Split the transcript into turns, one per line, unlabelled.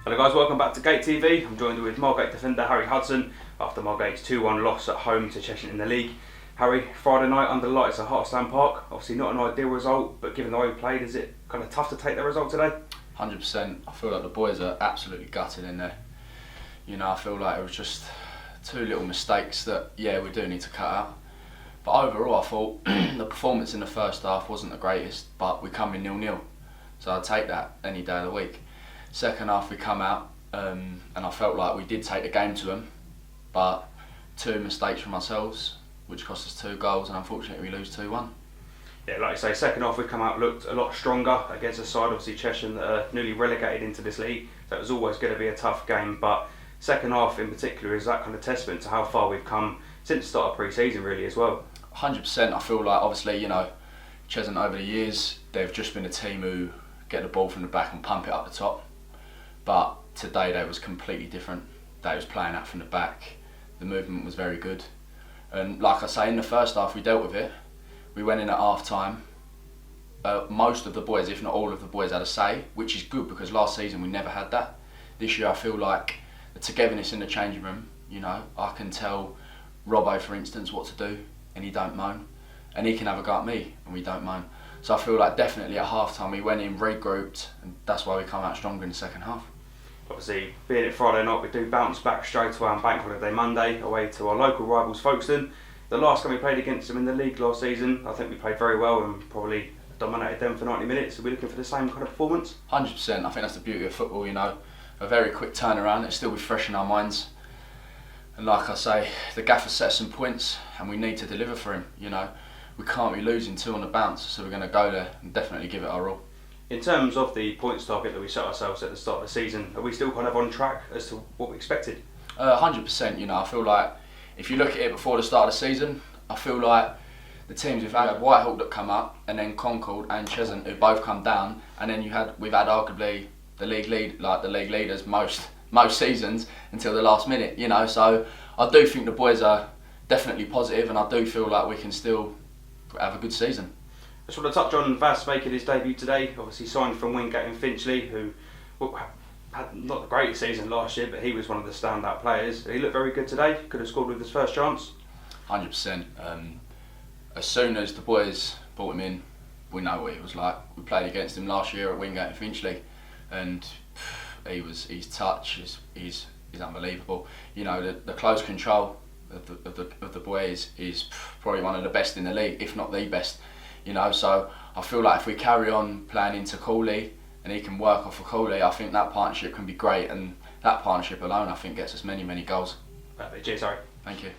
Hello guys, welcome back to GateTV. I'm joined with Margate defender Harry Hudson after Margate's 2-1 loss at home to Cheshunt in the league. Harry, Friday night under lights at Hudson Park, obviously not an ideal result, but given the way we played, is it kind of tough to take that result today?
100%. I feel like the boys are absolutely gutted in there. You know, I feel like it was just two little mistakes that, yeah, we do need to cut out. But overall, I thought the performance in the first half wasn't the greatest, but we come in 0-0. So I'd take that any day of the week. Second half, we come out, and I felt like we did take the game to them, but two mistakes from ourselves, which cost us 2 goals, and unfortunately we lose 2-1.
Yeah, like you say, second half we come out looked a lot stronger against a side, obviously Cheshunt, that are newly relegated into this league, so it was always going to be a tough game, but second half in particular is that kind of testament to how far we've come since the start of pre-season really as well.
100%. I feel like obviously, you know, Cheshunt over the years, they've just been a team who get the ball from the back and pump it up the top. But today they was completely different. They was playing out from the back. The movement was very good. And like I say, in the first half we dealt with it. We went in at half time. Most of the boys, if not all of the boys, had a say, which is good because last season we never had that. This year I feel like the togetherness in the changing room, you know, I can tell Robbo, for instance, what to do and he don't moan. And he can have a go at me and we don't moan. So I feel like definitely at half time we went in, regrouped, and that's why we come out stronger in the second half.
Obviously, being it Friday night, we do bounce back straight away on Bank Holiday Monday, away to our local rivals Folkestone. The last time we played against them in the league last season, I think we played very well and probably dominated them for 90 minutes. Are we looking for the same kind of performance?
100%. I think that's the beauty of football, you know. A very quick turnaround, it'll still be fresh in our minds. And like I say, the gaffer set some points and we need to deliver for him, you know. We can't be losing 2 on the bounce, so we're going to go there and definitely give it our all.
In terms of the points target that we set ourselves at the start of the season, are we still kind of on track as to what we expected?
100%, you know, I feel like if you look at it before the start of the season, I feel like the teams we've had Whitehawk that come up, and then Concord and Cheshunt who both come down, and then we've had arguably the league leaders most seasons until the last minute, you know. So I do think the boys are definitely positive, and I do feel like we can still have a good season.
I just want to touch on Vaz making his debut today, obviously signed from Wingate in Finchley, who had not the greatest season last year, but he was one of the standout players. He looked very good today, could have scored with his first chance.
100%. As soon as the boys brought him in, we know what he was like. We played against him last year at Wingate in Finchley, and his touch is unbelievable. You know, the close control of the boys is probably one of the best in the league, if not the best. You know, so I feel like if we carry on playing into Cooley and he can work off of Cooley, I think that partnership can be great, and that partnership alone I think gets us many goals.
Perfect. Cheers, sorry.
Thank you.